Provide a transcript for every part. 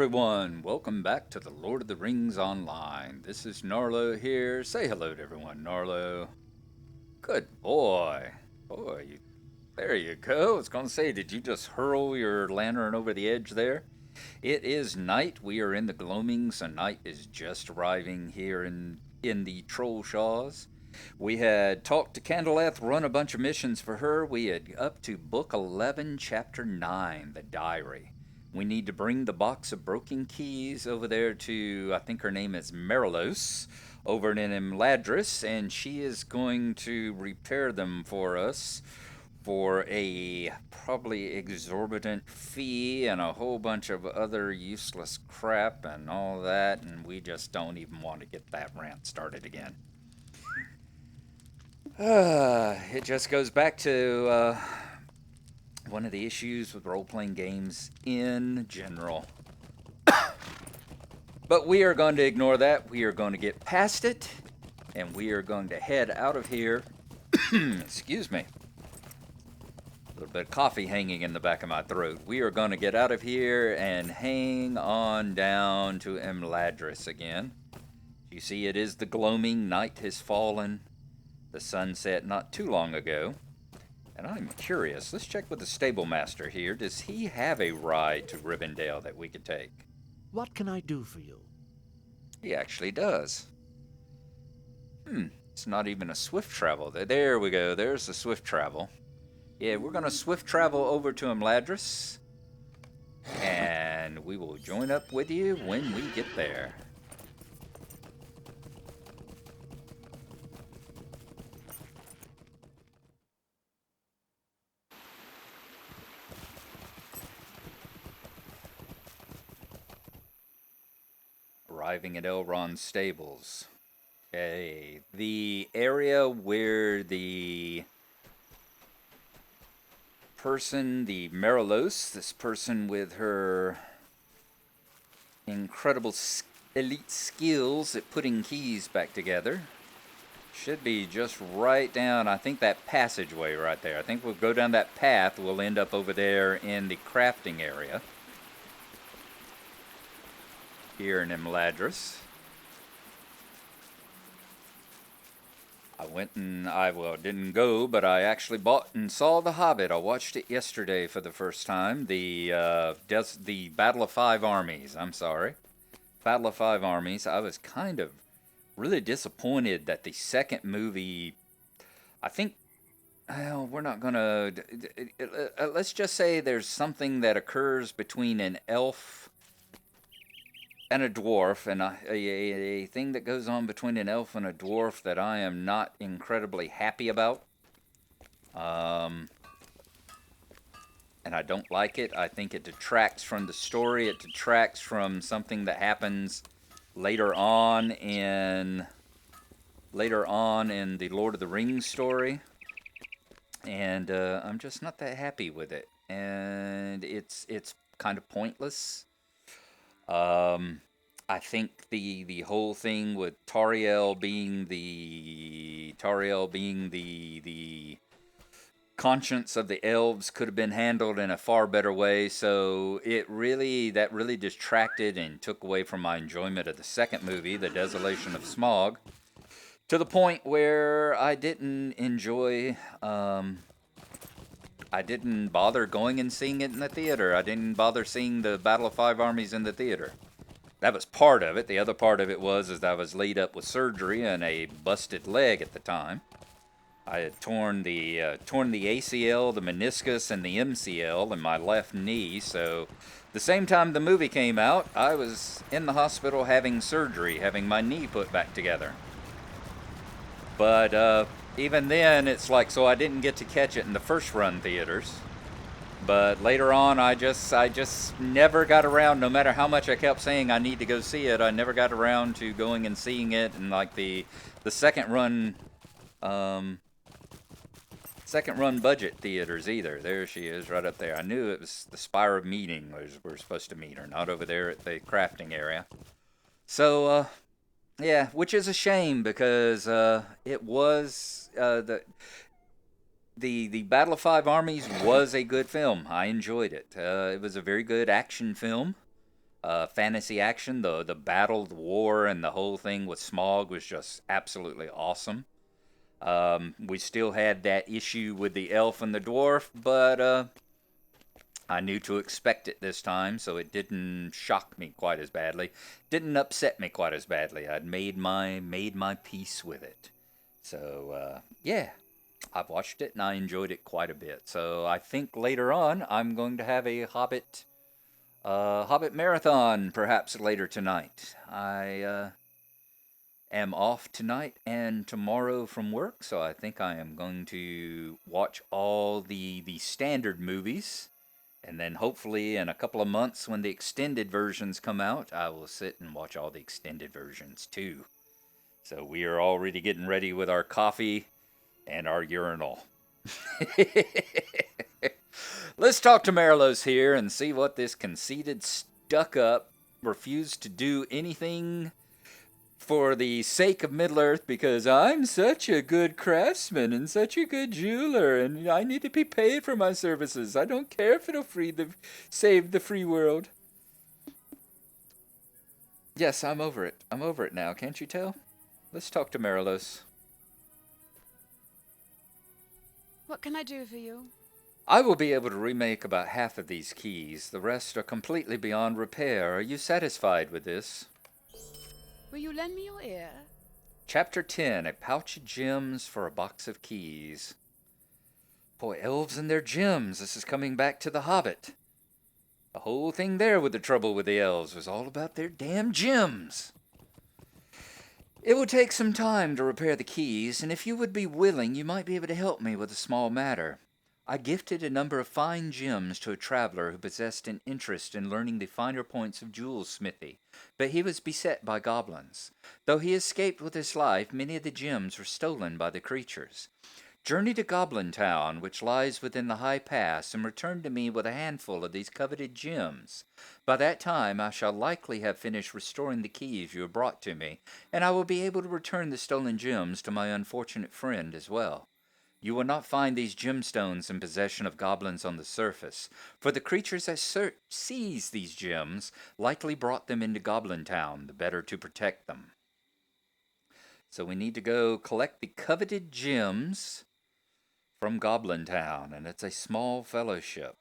everyone. Welcome back to the Lord of the Rings Online. This is Gnarlo here. Say hello to everyone, Gnarlo. Good boy. There you go. I was going to say, did you just hurl your lantern over the edge there? It is night. We are in the gloaming, so night is just arriving here in the Troll Shaws. We had talked to Candleth, run a bunch of missions for her. We had up to Book 11, Chapter 9, the Diary. We need to bring the box of broken keys over there to, I think her name is Marilos, over in Imladris, and she is going to repair them for us for a probably exorbitant fee and a whole bunch of other useless crap and all that, and we just don't even want to get that rant started again. It just goes back to one of the issues with role playing games in general. But we are going to ignore that. We are going to get past it, and we are going to head out of here. Excuse me. A little bit of coffee hanging in the back of my throat. We are going to get out of here and hang on down to Imladris again. You see, it is the gloaming. Night has fallen. The sun set not too long ago. And I'm curious, let's check with the stable master here. Does he have a ride to Rivendell that we could take? What can I do for you? He actually does. It's not even a swift travel. There we go. There's the swift travel. Yeah, we're going to swift travel over to Imladris. And we will join up with you when we get there. Arriving at Elrond's stables. Okay, the area where the person, the Marilos, this person with her incredible elite skills at putting keys back together, should be just right down, I think, that passageway right there. I think we'll go down that path, we'll end up over there in the crafting area here in Imladris. Didn't go, but I actually bought and saw The Hobbit. I watched it yesterday for the first time. The Battle of Five Armies. I'm sorry. Battle of Five Armies. I was kind of really disappointed that the second movie, I think, well, we're not going to, let's just say there's something that occurs between an elf and a dwarf, and a thing that goes on between an elf and a dwarf that I am not incredibly happy about. And I don't like it. I think it detracts from the story. It detracts from something that happens later on in the Lord of the Rings story. And I'm just not that happy with it. And it's kind of pointless. I think the whole thing with Tariel being the conscience of the elves could have been handled in a far better way. So that really distracted and took away from my enjoyment of the second movie, The Desolation of Smaug, to the point where I didn't enjoy. I didn't bother going and seeing it in the theater. I didn't bother seeing the Battle of Five Armies in the theater. That was part of it. The other part of it was I was laid up with surgery and a busted leg at the time. I had torn the ACL, the meniscus, and the MCL in my left knee. So the same time the movie came out, I was in the hospital having surgery, having my knee put back together. But even then, it's like, so I didn't get to catch it in the first run theaters. But later on, I just never got around, no matter how much I kept saying I need to go see it, I never got around to going and seeing it in like the second run budget theaters either. There she is right up there. I knew it was the Spire of Meeting we're supposed to meet her, not over there at the crafting area. So, yeah, which is a shame because it was the Battle of Five Armies was a good film. I enjoyed it. It was a very good action film. fantasy action. The battle, the war, and the whole thing with Smaug was just absolutely awesome. We still had that issue with the elf and the dwarf, but I knew to expect it this time, so it didn't shock me quite as badly. Didn't upset me quite as badly. I'd made my peace with it. So yeah, I've watched it and I enjoyed it quite a bit. So I think later on I'm going to have a Hobbit marathon, perhaps later tonight. I am off tonight and tomorrow from work, so I think I am going to watch all the standard movies, and then hopefully in a couple of months when the extended versions come out, I will sit and watch all the extended versions too. So we are already getting ready with our coffee and our urinal. Let's talk to Marilos here and see what this conceited, stuck-up, refused to do anything for the sake of Middle-earth because I'm such a good craftsman and such a good jeweler and I need to be paid for my services. I don't care if it'll save the free world. Yes, I'm over it. I'm over it now, can't you tell? Let's talk to Marilos. What can I do for you? I will be able to remake about half of these keys. The rest are completely beyond repair. Are you satisfied with this? Will you lend me your ear? Chapter 10, a pouch of gems for a box of keys. Boy, elves and their gems. This is coming back to the Hobbit. The whole thing there with the trouble with the elves was all about their damn gems. It will take some time to repair the keys, and if you would be willing, you might be able to help me with a small matter. I gifted a number of fine gems to a traveler who possessed an interest in learning the finer points of jewel smithy, but he was beset by goblins. Though he escaped with his life, many of the gems were stolen by the creatures. Journey to Goblin Town, which lies within the high pass, and return to me with a handful of these coveted gems. By that time I shall likely have finished restoring the keys you have brought to me, and I will be able to return the stolen gems to my unfortunate friend as well. You will not find these gemstones in possession of goblins on the surface, for the creatures that seized these gems likely brought them into Goblin Town, the better to protect them. So we need to go collect the coveted gems from Goblin Town, and it's a small fellowship.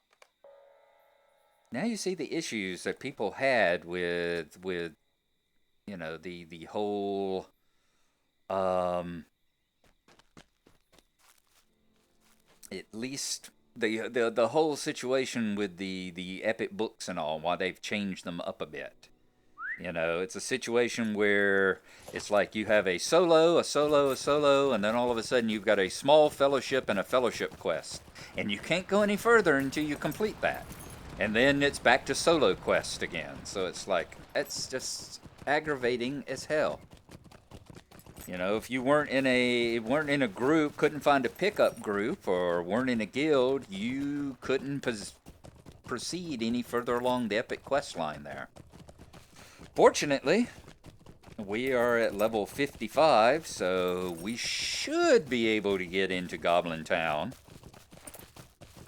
Now you see the issues that people had with you know the whole at least the whole situation with the epic books and all, why they've changed them up a bit. You know, it's a situation where it's like you have a solo, and then all of a sudden you've got a small fellowship and a fellowship quest. And you can't go any further until you complete that. And then it's back to solo quest again. So it's like, it's just aggravating as hell. You know, if you weren't in a group, couldn't find a pickup group, or weren't in a guild, you couldn't proceed any further along the epic quest line there. Fortunately, we are at level 55, so we should be able to get into Goblin Town.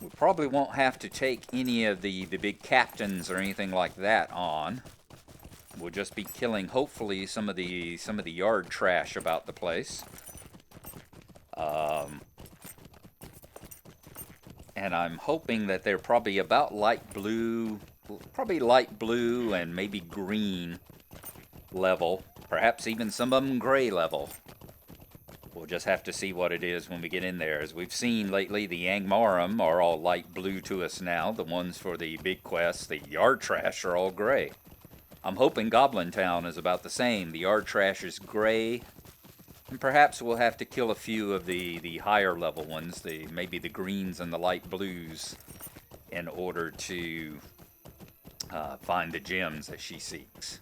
We probably won't have to take any of the big captains or anything like that on. We'll just be killing, hopefully, some of the yard trash about the place. And I'm hoping that they're probably about light blue and maybe green level. Perhaps even some of them gray level. We'll just have to see what it is when we get in there. As we've seen lately, the Angmarum are all light blue to us now. The ones for the big quests, the yard trash, are all gray. I'm hoping Goblin Town is about the same. The yard trash is gray. And perhaps we'll have to kill a few of the higher level ones, maybe the greens and the light blues, in order to find the gems that she seeks.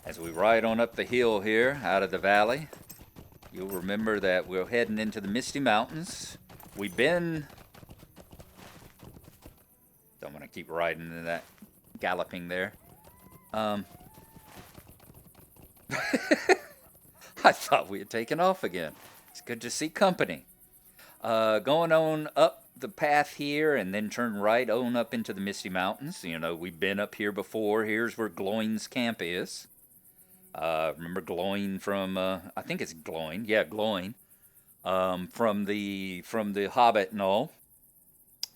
As we ride on up the hill here, out of the valley, you'll remember that we're heading into the Misty Mountains. We've been... Don't want to keep riding into that, galloping there. I thought we had taken off again. It's good to see company. Going on up the path here and then turn right on up into the Misty Mountains. You know, we've been up here before. Here's where Gloin's camp is. Remember Gloin from, I think it's Gloin. Yeah, Gloin. From the Hobbit and all.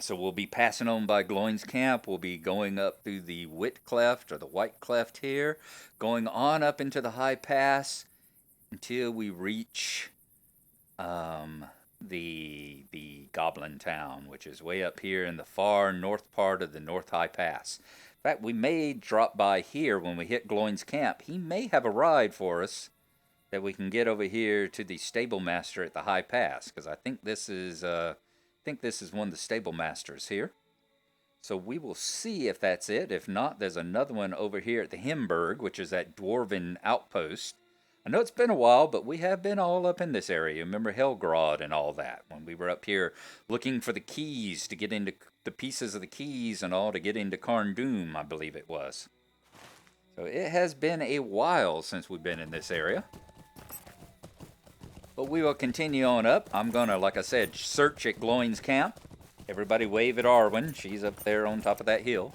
So we'll be passing on by Gloin's camp. We'll be going up through the Wit Cleft or the White Cleft here, going on up into the High Pass until we reach the Goblin Town, which is way up here in the far north part of the North High Pass. In fact, we may drop by here when we hit Gloin's camp. He may have a ride for us that we can get over here to the stable master at the High Pass, because I think this is one of the stable masters here. So we will see if that's it. If not, there's another one over here at the Himberg, which is that dwarven outpost. I know it's been a while, but we have been all up in this area. Remember Helgrod and all that, when we were up here looking for the keys to get into the pieces of the keys and all to get into Karn Doom, I believe it was. So it has been a while since we've been in this area. But we will continue on up. I'm going to, like I said, search at Gloin's camp. Everybody wave at Arwen. She's up there on top of that hill.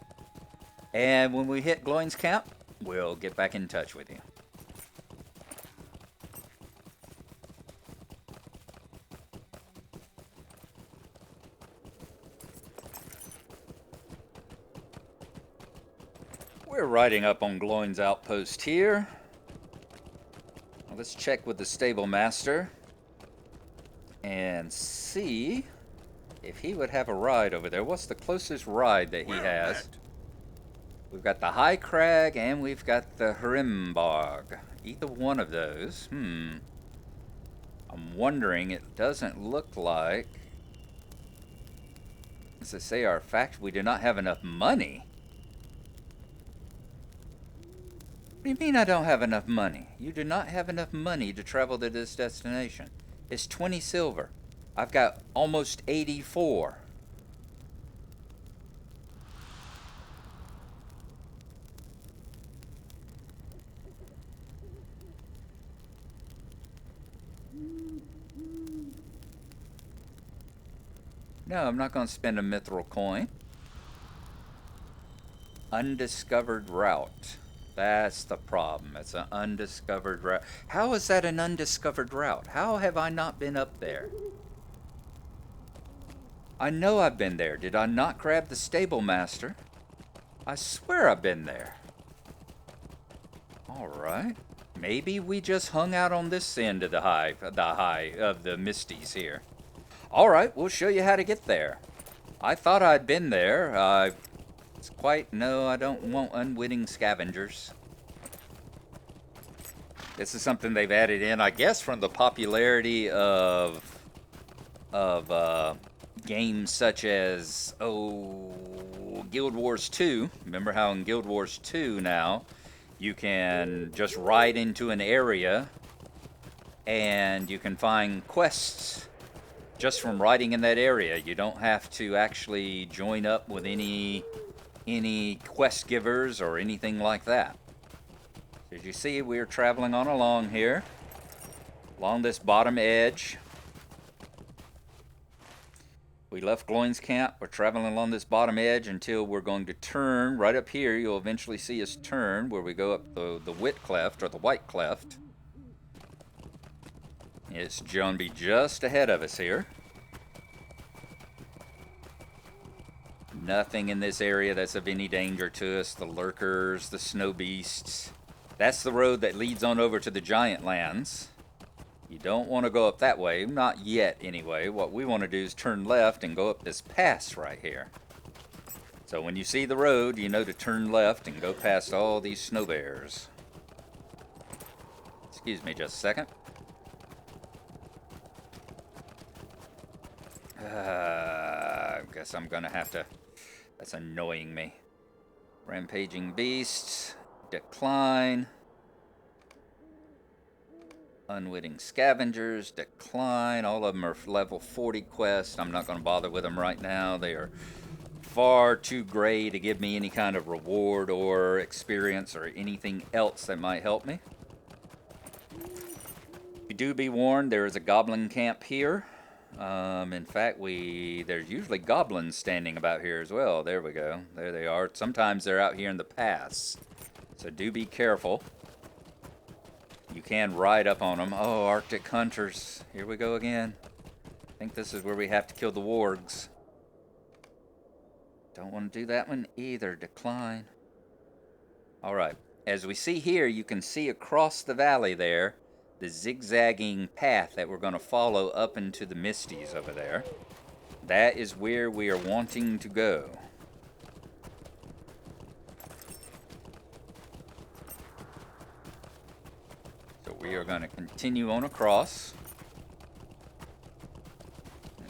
And when we hit Gloin's camp, we'll get back in touch with you. We're riding up on Gloin's outpost here. Let's check with the stable master and see if he would have a ride over there. What's the closest ride that he has? We've got the High Crag and we've got the Hrimbog. Either one of those. I'm wondering, it doesn't look like, as I say, our fact, we do not have enough money. What do you mean I don't have enough money? You do not have enough money to travel to this destination. It's 20 silver. I've got almost 84. No, I'm not going to spend a mithril coin. Undiscovered route. That's the problem. It's an undiscovered route. How is that an undiscovered route? How have I not been up there? I know I've been there. Did I not grab the stable master? I swear I've been there. Alright. Maybe we just hung out on this end of the high of the Misties here. Alright, we'll show you how to get there. I thought I'd been there. No, I don't want unwitting scavengers. This is something they've added in, I guess, from the popularity of games such as, Guild Wars 2. Remember how in Guild Wars 2 now, you can just ride into an area and you can find quests just from riding in that area. You don't have to actually join up with any quest givers or anything like that. As you see, we're traveling on along here, along this bottom edge. We left Gloin's camp. We're traveling along this bottom edge until we're going to turn right up here. You'll eventually see us turn where we go up the Wit Cleft or the White Cleft. It's going to be just ahead of us here. Nothing in this area that's of any danger to us. The lurkers, the snow beasts. That's the road that leads on over to the Giant Lands. You don't want to go up that way. Not yet, anyway. What we want to do is turn left and go up this pass right here. So when you see the road, you know to turn left and go past all these snow bears. Excuse me just a second. I guess I'm going to have to... That's annoying me. Rampaging beasts. Decline. Unwitting scavengers. Decline. All of them are level 40 quests. I'm not going to bother with them right now. They are far too gray to give me any kind of reward or experience or anything else that might help me. You do be warned, there is a goblin camp here. In fact, there's usually goblins standing about here as well. There we go. There they are. Sometimes they're out here in the pass. So do be careful. You can ride up on them. Oh, Arctic hunters. Here we go again. I think this is where we have to kill the wargs. Don't want to do that one either. Decline. Alright. As we see here, you can see across the valley there the zigzagging path that we're going to follow up into the Misties over there. That is where we are wanting to go. So we are going to continue on across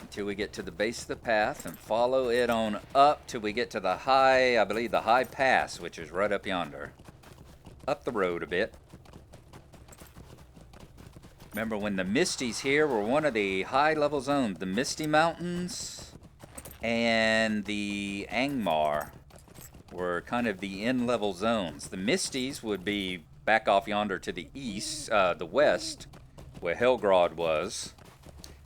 until we get to the base of the path and follow it on up till we get to the high, I believe the high pass, which is right up yonder. Up the road a bit. Remember when the Misties here were one of the high level zones, the Misty Mountains and the Angmar were kind of the end level zones. The Misties would be back off yonder to the east, the west, where Helgrod was,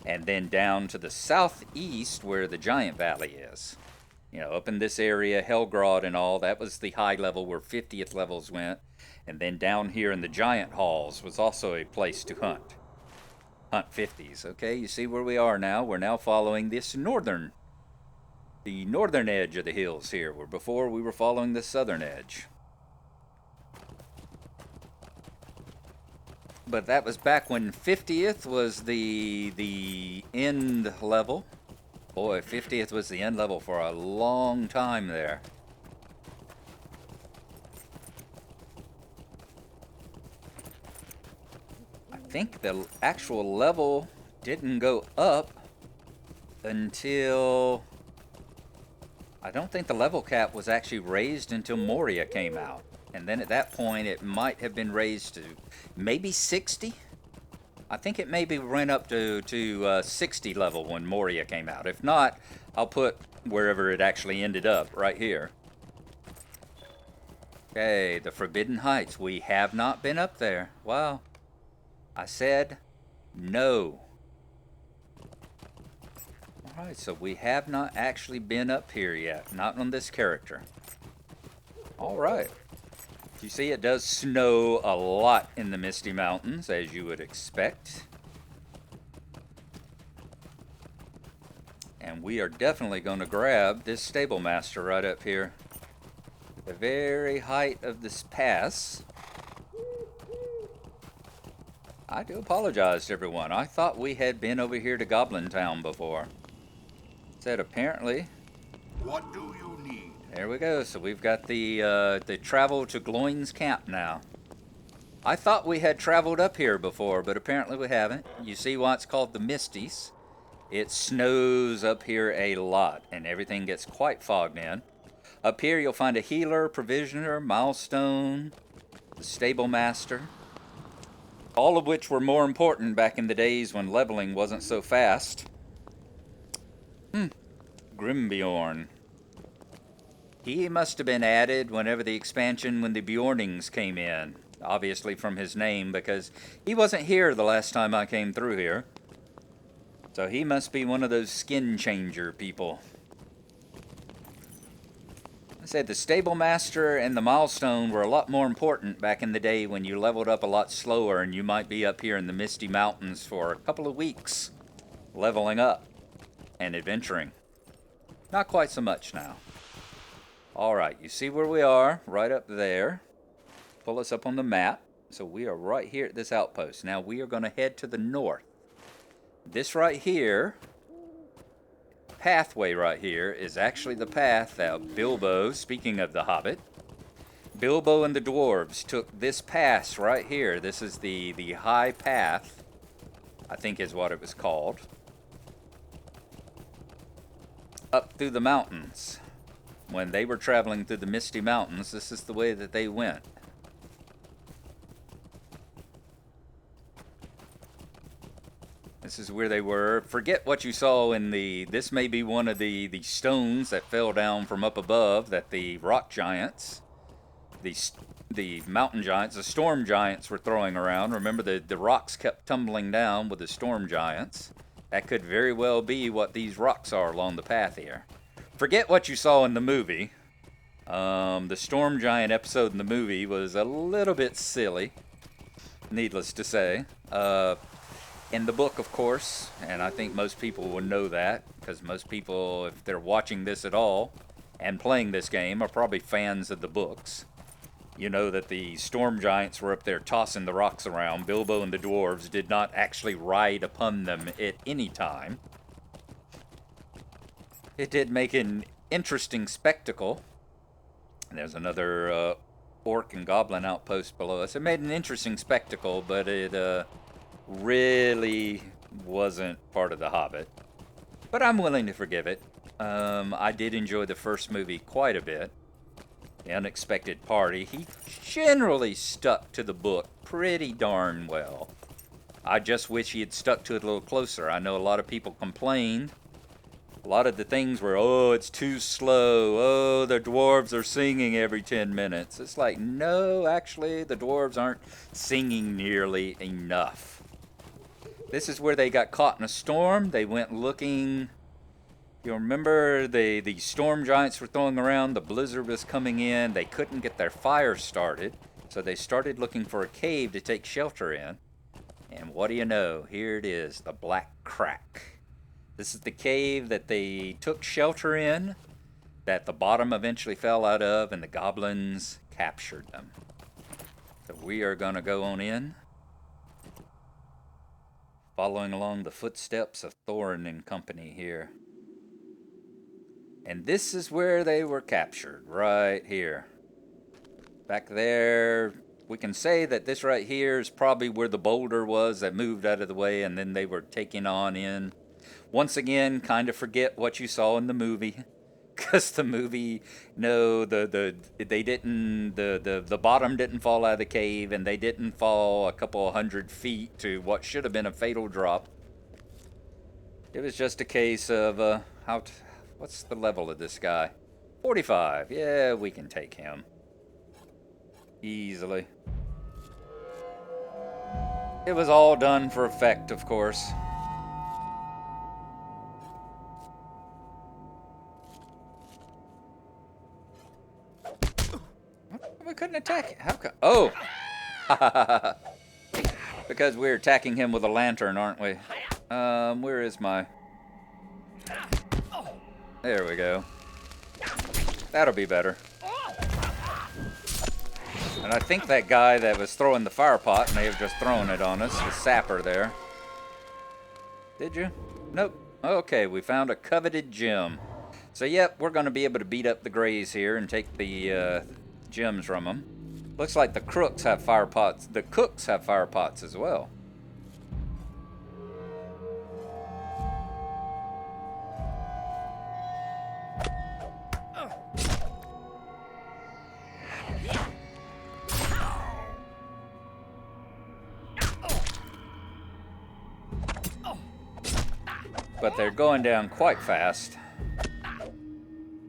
and then down to the southeast where the Giant Valley is. You know, up in this area, Helgrod and all, that was the high level where 50th levels went. And then down here in the Giant Halls was also a place to hunt. Hunt 50s. Okay, you see where we are now. We're now following the northern edge of the hills here, where before we were following the southern edge. But that was back when 50th was the end level. Boy, 50th was the end level for a long time there. I think the actual level didn't go up until... I don't think the level cap was actually raised until Moria came out. And then at that point it might have been raised to maybe 60? I think it maybe went up to 60 level when Moria came out. If not, I'll put wherever it actually ended up, right here. Okay, the Forbidden Heights. We have not been up there. Wow. I said no. Alright, so we have not actually been up here yet. Not on this character. Alright. You see, it does snow a lot in the Misty Mountains, as you would expect. And we are definitely going to grab this Stable Master right up here. The very height of this pass. I do apologize to everyone. I thought we had been over here to Goblin Town before. Said apparently... What do you need? There we go. So we've got the travel to Gloin's camp now. I thought we had traveled up here before, but apparently we haven't. You see why it's called the Misties. It snows up here a lot, and everything gets quite fogged in. Up here you'll find a healer, provisioner, milestone, the stable master. All of which were more important back in the days when leveling wasn't so fast. Grimbjorn. He must have been added whenever the expansion, when the Bjornings came in. Obviously from his name, because he wasn't here the last time I came through here. So he must be one of those skin changer people. I said the Stable Master and the Milestone were a lot more important back in the day when you leveled up a lot slower and you might be up here in the Misty Mountains for a couple of weeks leveling up and adventuring. Not quite so much now. Alright, you see where we are, right up there. Pull us up on the map. So we are right here at this outpost. Now we are going to head to the north. This right here, pathway right here, is actually the path that Bilbo, speaking of the Hobbit, Bilbo and the dwarves took this pass right here. This is the high path, I think is what it was called, up through the mountains. When they were traveling through the Misty Mountains, this is the way that they went. This is where they were. Forget what you saw in the... This may be one of the stones that fell down from up above that the rock giants, the mountain giants, the storm giants were throwing around. Remember, the rocks kept tumbling down with the storm giants. That could very well be what these rocks are along the path here. Forget what you saw in the movie. The Storm Giant episode in the movie was a little bit silly, needless to say. In the book, of course, and I think most people will know that, because most people, if they're watching this at all and playing this game, are probably fans of the books. You know that the Storm Giants were up there tossing the rocks around. Bilbo and the dwarves did not actually ride upon them at any time. It did make an interesting spectacle. There's another orc and goblin outpost below us. It made an interesting spectacle, but it really wasn't part of The Hobbit. But I'm willing to forgive it. I did enjoy the first movie quite a bit. The Unexpected Party. He generally stuck to the book pretty darn well. I just wish he had stuck to it a little closer. I know a lot of people complained. A lot of the things were, oh, it's too slow. Oh, the dwarves are singing every 10 minutes. It's like, no, actually, the dwarves aren't singing nearly enough. This is where they got caught in a storm. They went looking. You remember the storm giants were throwing around. The blizzard was coming in. They couldn't get their fire started. So they started looking for a cave to take shelter in. And what do you know? Here it is, the Black Crack. This is the cave that they took shelter in, that the bottom eventually fell out of, and the goblins captured them. So we are going to go on in, following along the footsteps of Thorin and company here. And this is where they were captured, right here. Back there, we can say that this right here is probably where the boulder was that moved out of the way, and then they were taken on in. Once again, kind of forget what you saw in the movie, because the movie, no, the bottom didn't fall out of the cave, and they didn't fall a couple 100 feet to what should have been a fatal drop. It was just a case of what's the level of this guy? 45. Yeah, we can take him easily. It was all done for effect, of course. We couldn't attack it. How come? Oh! Because we're attacking him with a lantern, aren't we? Where is my... There we go. That'll be better. And I think that guy that was throwing the fire pot may have just thrown it on us, the sapper there. Did you? Nope. Okay, we found a coveted gem. So, yep, we're going to be able to beat up the Greys here and take the gems from them. Looks like the crooks have fire pots. The cooks have fire pots as well. But they're going down quite fast.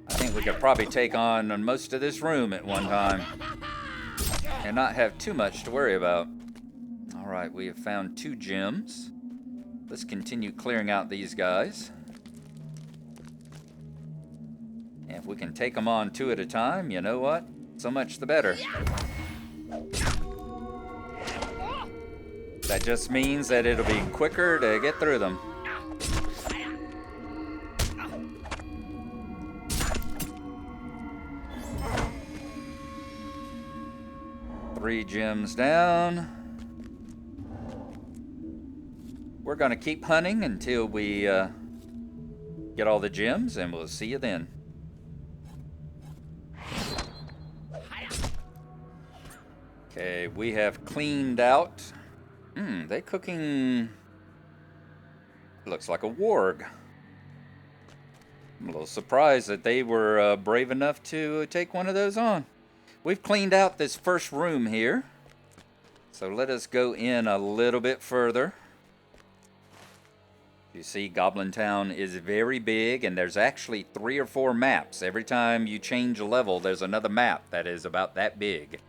I think we could probably take on most of this room at one time and not have too much to worry about. Alright, we have found 2 gems. Let's continue clearing out these guys. And if we can take them on 2 at a time, you know what? So much the better. That just means that it'll be quicker to get through them. Three gems down. We're going to keep hunting until we get all the gems, and we'll see you then. Okay, we have cleaned out. They cooking. Looks like a warg. I'm a little surprised that they were brave enough to take one of those on. We've cleaned out this first room here. So let us go in a little bit further. You see, Goblin Town is very big, and there's actually 3 or 4 maps. Every time you change a level, there's another map that is about that big.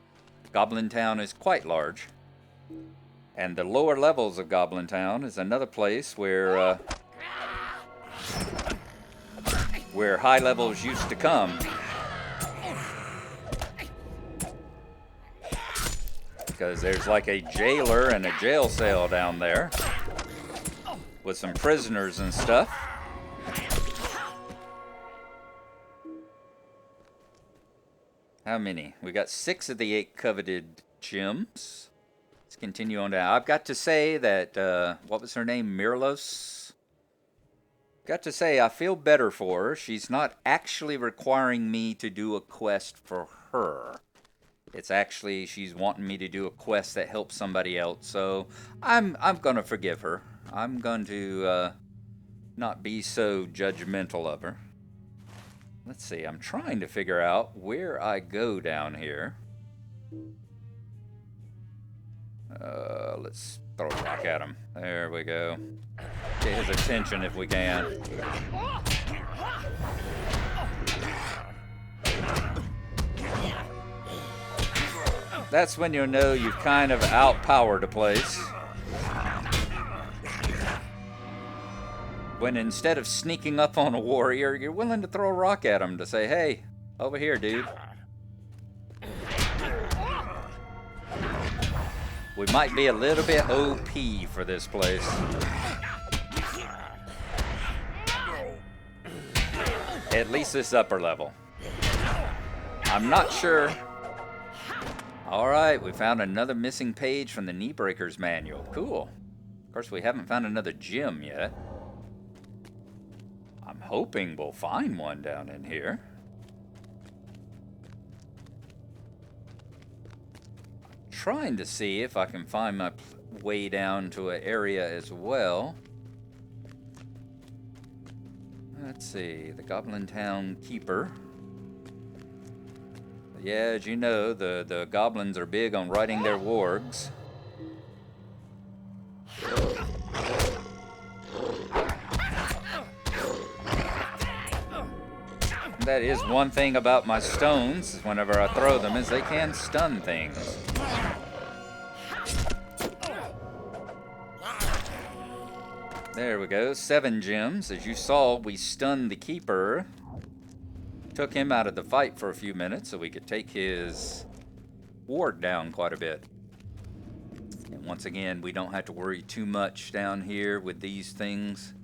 Goblin Town is quite large. And the lower levels of Goblin Town is another place where where high levels used to come. Because there's like a jailer and a jail cell down there with some prisoners and stuff. How many? We got 6 of the 8 coveted gems. Let's continue on down. I've got to say that, what was her name? Mirlos? Got to say, I feel better for her. She's not actually requiring me to do a quest for her. It's actually, she's wanting me to do a quest that helps somebody else. So, I'm going to forgive her. I'm going to not be so judgmental of her. Let's see, I'm trying to figure out where I go down here. Let's throw a rock at him. There we go. Get his attention if we can. That's when you'll know you've kind of outpowered a place. When instead of sneaking up on a warrior, you're willing to throw a rock at him to say, hey, over here, dude. We might be a little bit OP for this place. At least this upper level. I'm not sure. Alright, we found another missing page from the Knee Breakers manual. Cool. Of course, we haven't found another gem yet. I'm hoping we'll find one down in here. I'm trying to see if I can find my way down to an area as well. Let's see, the Goblin Town Keeper. Yeah, as you know, the goblins are big on riding their wargs. That is one thing about my stones, whenever I throw them, is they can stun things. There we go, 7 gems. As you saw, we stunned the Keeper. Took him out of the fight for a few minutes so we could take his ward down quite a bit. And once again, we don't have to worry too much down here with these things.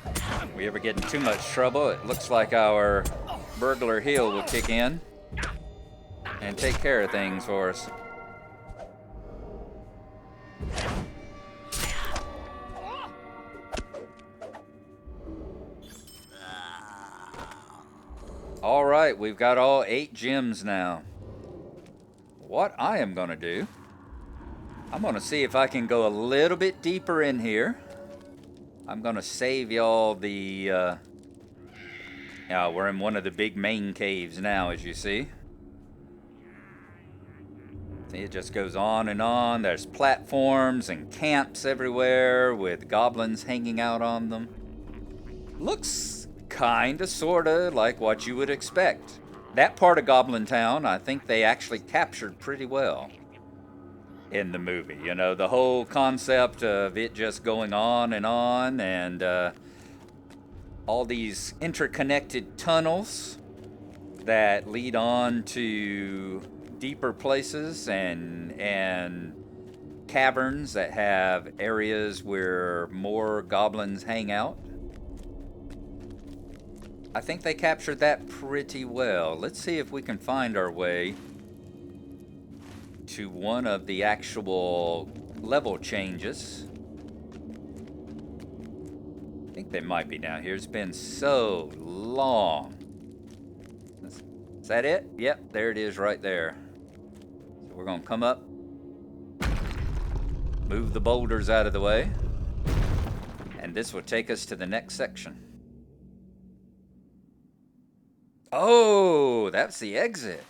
If we ever get in too much trouble, it looks like our burglar heal will kick in and take care of things for us. Alright, we've got all 8 gems now. What I am going to do, I'm going to see if I can go a little bit deeper in here. I'm going to save y'all the... we're in one of the big main caves now, as you see. See, it just goes on and on. There's platforms and camps everywhere with goblins hanging out on them. Looks kinda, sorta like what you would expect. That part of Goblin Town, I think they actually captured pretty well in the movie. You know, the whole concept of it just going on and all these interconnected tunnels that lead on to deeper places and caverns that have areas where more goblins hang out. I think they captured that pretty well. Let's see if we can find our way to one of the actual level changes. I think they might be down here. It's been so long. Is that it? Yep, there it is right there. So we're going to come up, move the boulders out of the way, and this will take us to the next section. Oh, that's the exit.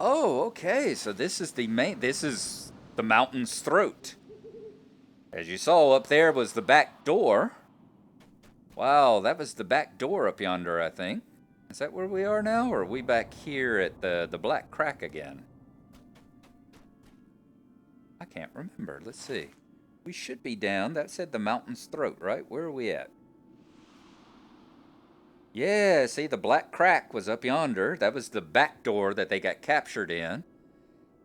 Oh, okay. So this is the mountain's throat. As you saw up there was the back door. Wow, that was the back door up yonder, I think. Is that where we are now, or are we back here at the Black Crack again? I can't remember. Let's see. We should be down. That said the mountain's throat, right? Where are we at? Yeah, see, the black crack was up yonder. That was the back door that they got captured in.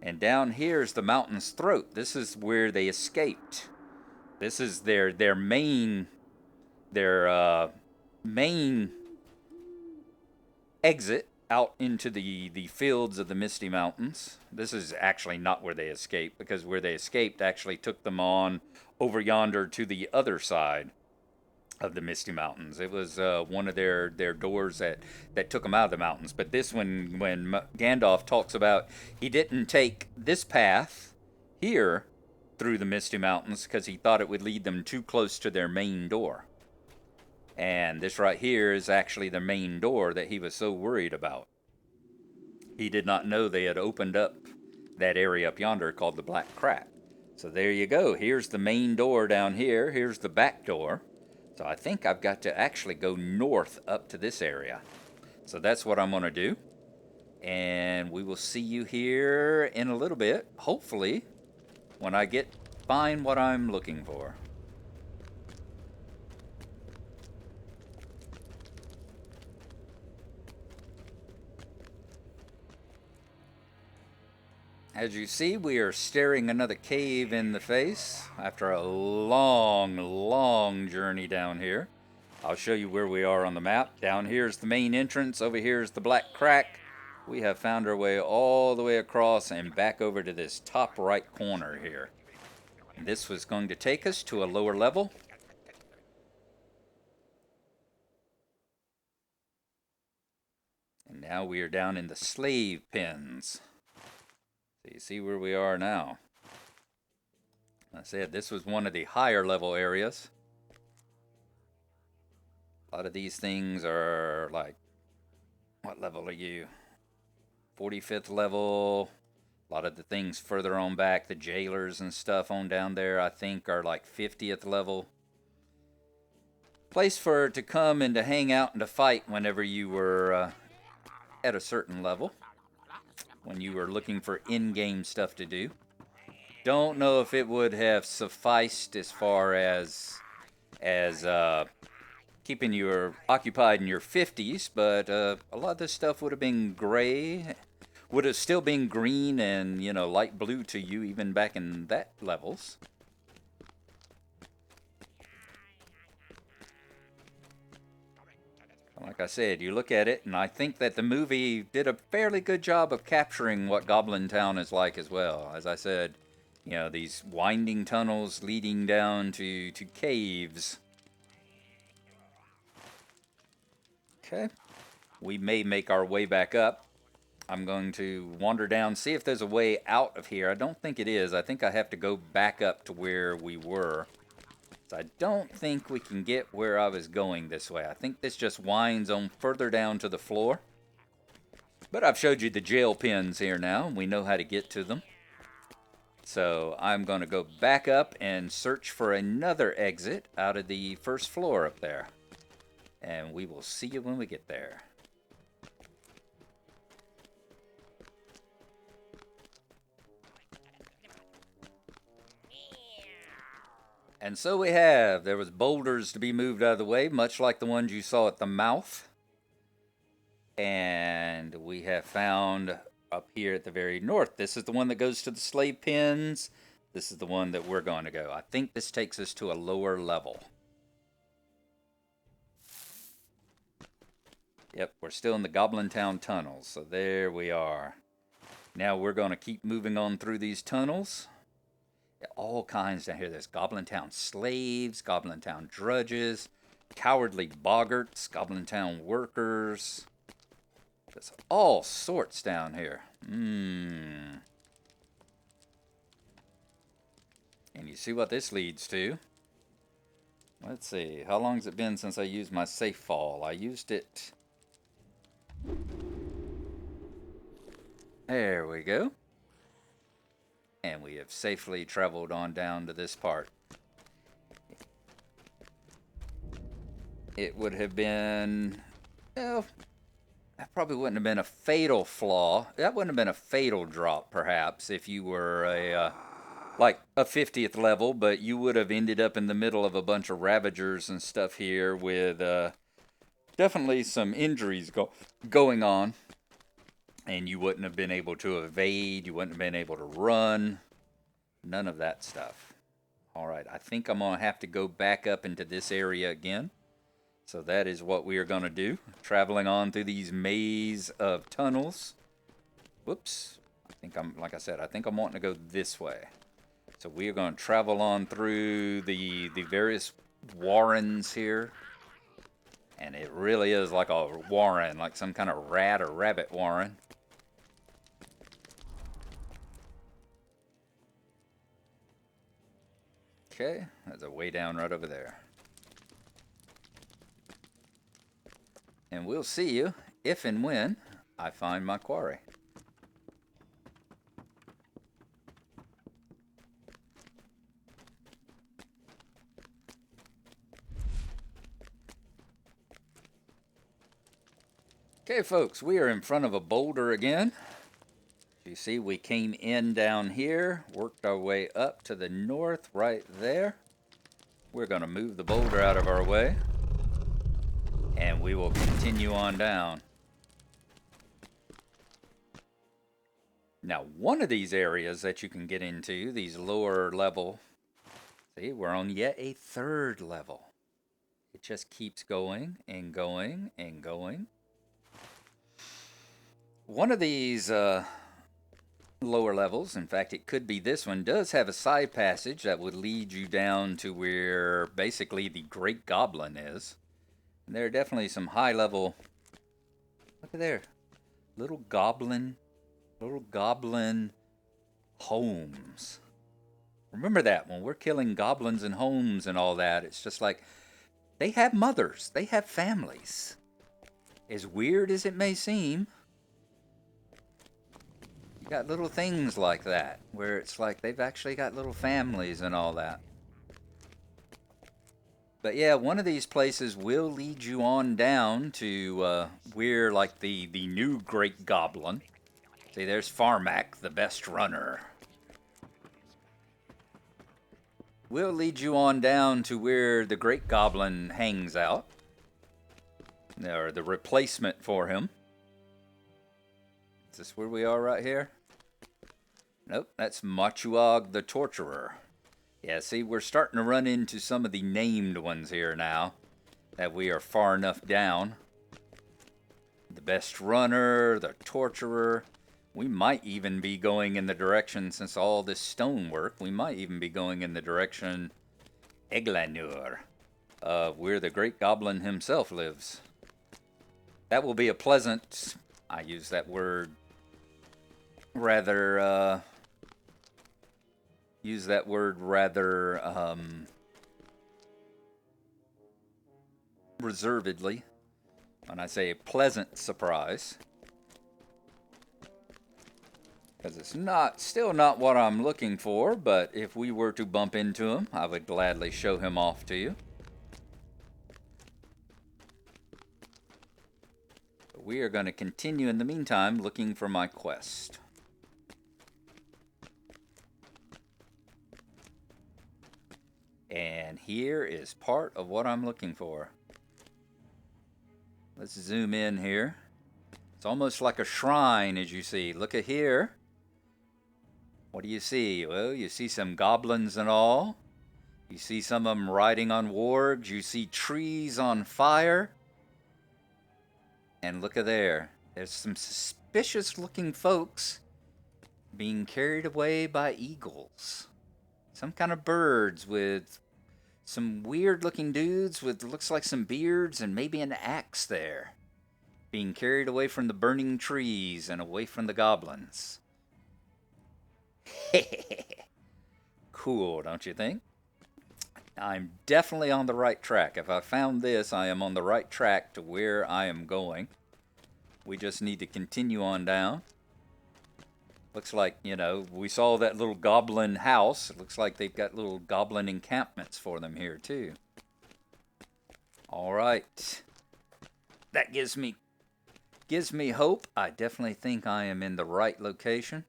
And down here's the mountain's throat. This is where they escaped. This is their main exit out into the fields of the Misty Mountains. This is actually not where they escaped, because where they escaped actually took them on over yonder to the other side of the Misty Mountains. It was one of their doors that took them out of the mountains. But this one, when Gandalf talks about he didn't take this path here through the Misty Mountains because he thought it would lead them too close to their main door. And this right here is actually the main door that he was so worried about. He did not know they had opened up that area up yonder called the Black Crack. So there you go. Here's the main door down here. Here's the back door. So I think I've got to actually go north up to this area. So that's what I'm going to do. And we will see you here in a little bit, hopefully, when I find what I'm looking for. As you see, we are staring another cave in the face after a long, long journey down here. I'll show you where we are on the map. Down here is the main entrance. Over here is the Black Crack. We have found our way all the way across and back over to this top right corner here. And this was going to take us to a lower level. And now we are down in the slave pens. So you see where we are now. I said this was one of the higher level areas. A lot of these things are like, what level are you? 45th level. A lot of the things further on back, the jailers and stuff on down there, I think are like 50th level. Place to come and to hang out and to fight whenever you were at a certain level. When you were looking for in-game stuff to do. Don't know if it would have sufficed as far as keeping you occupied in your 50s, but a lot of this stuff would have been gray, would have still been green and, light blue to you even back in that levels. Like I said, you look at it, and I think that the movie did a fairly good job of capturing what Goblin Town is like as well. As I said, these winding tunnels leading down to caves. Okay. We may make our way back up. I'm going to wander down, see if there's a way out of here. I don't think it is. I think I have to go back up to where we were. I don't think we can get where I was going this way. I think this just winds on further down to the floor. But I've showed you the jail pens here now, and we know how to get to them. So I'm going to go back up and search for another exit out of the first floor up there. And we will see you when we get there. And so we have. There was boulders to be moved out of the way, much like the ones you saw at the mouth. And we have found up here at the very north. This is the one that goes to the slave pens. This is the one that we're going to go. I think this takes us to a lower level. Yep, we're still in the Goblin Town tunnels. So there we are. Now we're going to keep moving on through these tunnels. All kinds down here. There's Goblin Town slaves, Goblin Town drudges, cowardly boggarts, Goblin Town workers. There's all sorts down here. And you see what this leads to. Let's see. How long has it been since I used my safe fall? I used it. There we go. And we have safely traveled on down to this part. It would have been, well, that probably wouldn't have been a fatal flaw. That wouldn't have been a fatal drop, perhaps, if you were like a 50th level, but you would have ended up in the middle of a bunch of Ravagers and stuff here with definitely some injuries going on. And you wouldn't have been able to evade, you wouldn't have been able to run, none of that stuff. All right, I think I'm going to have to go back up into this area again. So that is what we are going to do, traveling on through these maze of tunnels. Whoops. Like I said, I think I'm wanting to go this way. So we are going to travel on through the various warrens here. And it really is like a warren, like some kind of rat or rabbit warren. Okay, there's a way down right over there. And we'll see you if and when I find my quarry. Okay, folks, we are in front of a boulder again. You see, we came in down here, worked our way up to the north right there. We're going to move the boulder out of our way, and we will continue on down. Now, one of these areas that you can get into, these lower level, see, we're on yet a third level. It just keeps going and going and going. One of these lower levels, in fact it could be this one, does have a side passage that would lead you down to where basically the Great Goblin is. And there are definitely some high level, look at there, little goblin homes. Remember that when we're killing goblins and homes and all that, it's just like they have mothers, they have families. As weird as it may seem, you got little things like that, where it's like they've actually got little families and all that. But yeah, one of these places will lead you on down to where, like, the new Great Goblin. See, there's Farmak, the best runner. We'll lead you on down to where the Great Goblin hangs out. Or the replacement for him. Is this where we are right here? Nope, that's Machuag the Torturer. Yeah, see, we're starting to run into some of the named ones here now, that we are far enough down. The best runner, the torturer. We might even be going in the direction, since all this stonework, we might even be going in the direction Eglanur, where the Great Goblin himself lives. That will be a pleasant, I use that word rather, reservedly when I say a pleasant surprise. Because it's still not what I'm looking for, but if we were to bump into him, I would gladly show him off to you. But we are going to continue in the meantime looking for my quest. And here is part of what I'm looking for. Let's zoom in here. It's almost like a shrine, as you see. Look at here. What do you see? Well, you see some goblins and all. You see some of them riding on wargs. You see trees on fire. And look at there. There's some suspicious looking folks being carried away by eagles. Some kind of birds with some weird looking dudes with looks like some beards and maybe an axe there. Being carried away from the burning trees and away from the goblins. Cool, don't you think? I'm definitely on the right track. If I found this, I am on the right track to where I am going. We just need to continue on down. Looks like, you know, we saw that little goblin house. It looks like they've got little goblin encampments for them here, too. All right. That gives me hope. I definitely think I am in the right location.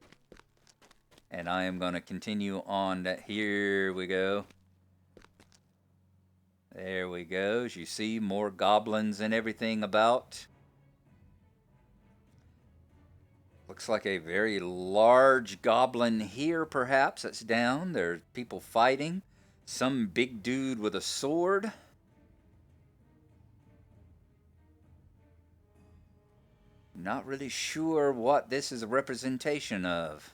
And I am going to continue on that. Here we go. There we go. As you see, more goblins and everything about. Looks like a very large goblin here, perhaps, that's down. There's people fighting. Some big dude with a sword. Not really sure what this is a representation of.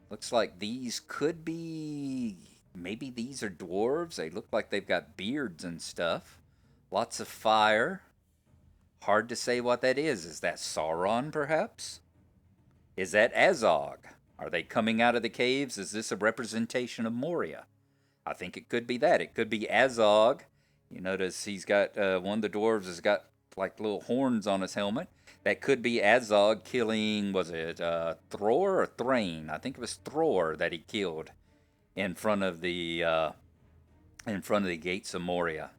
Looks like these could be... Maybe these are dwarves. They look like they've got beards and stuff. Lots of fire. Hard to say what that is. Is that Sauron, perhaps? Is that Azog? Are they coming out of the caves? Is this a representation of Moria? I think it could be that. It could be Azog. You notice he's got, one of the dwarves has got like little horns on his helmet. That could be Azog killing, was it Thror or Thrain? I think it was Thror that he killed in front of the gates of Moria.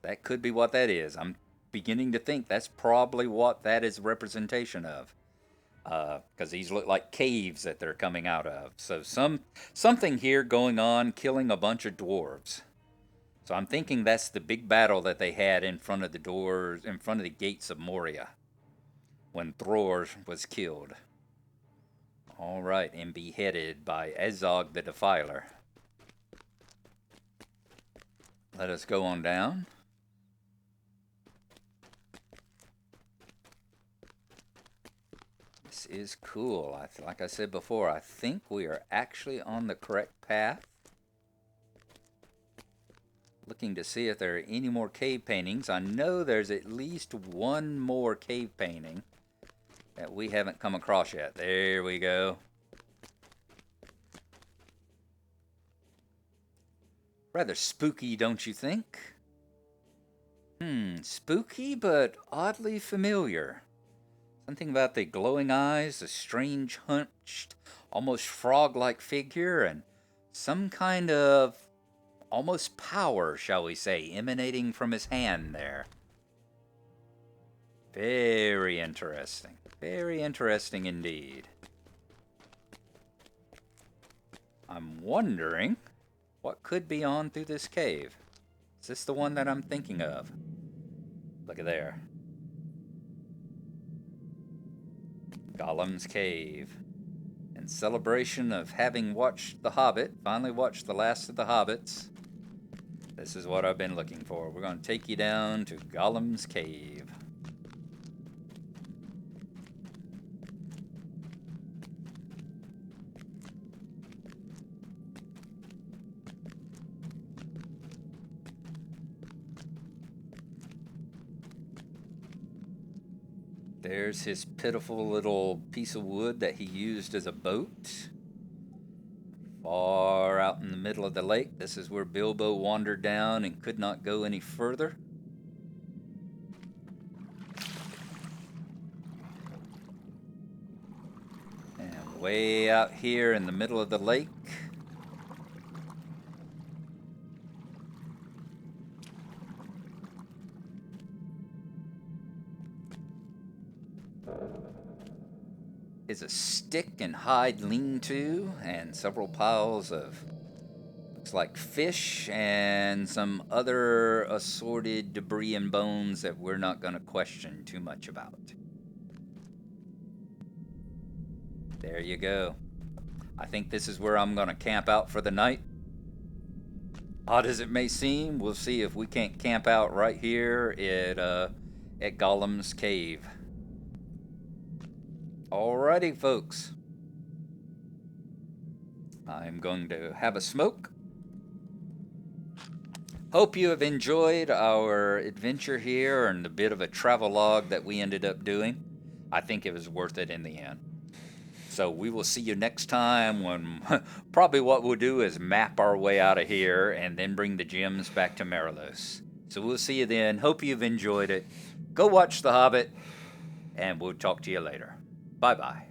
That could be what that is. I'm beginning to think that's probably what that is a representation of. Because these look like caves that they're coming out of. So something here going on, killing a bunch of dwarves. So I'm thinking that's the big battle that they had in front of the doors, in front of the gates of Moria, when Thror was killed. All right, and beheaded by Azog the Defiler. Let us go on down. This is cool. Like I said before, I think we are actually on the correct path. Looking to see if there are any more cave paintings. I know there's at least one more cave painting that we haven't come across yet. There we go. Rather spooky, don't you think? Spooky, but oddly familiar. Something about the glowing eyes, the strange hunched, almost frog-like figure, and some kind of almost power, shall we say, emanating from his hand there. Very interesting. Very interesting indeed. I'm wondering what could be on through this cave. Is this the one that I'm thinking of? Look at there. Gollum's Cave. In celebration of having watched The Hobbit, finally watched the last of the Hobbits, this is what I've been looking for. We're going to take you down to Gollum's Cave. There's his pitiful little piece of wood that he used as a boat. Far out in the middle of the lake. This is where Bilbo wandered down and could not go any further. And way out here in the middle of the lake, is a stick and hide lean-to and several piles of, looks like fish and some other assorted debris and bones that we're not going to question too much about. There you go. I think this is where I'm going to camp out for the night. Odd as it may seem, we'll see if we can't camp out right here at Gollum's Cave. Alrighty, folks. I'm going to have a smoke. Hope you have enjoyed our adventure here and the bit of a travelogue that we ended up doing. I think it was worth it in the end. So we will see you next time when probably what we'll do is map our way out of here and then bring the gems back to Marilos. So we'll see you then. Hope you've enjoyed it. Go watch The Hobbit, and we'll talk to you later. Bye-bye.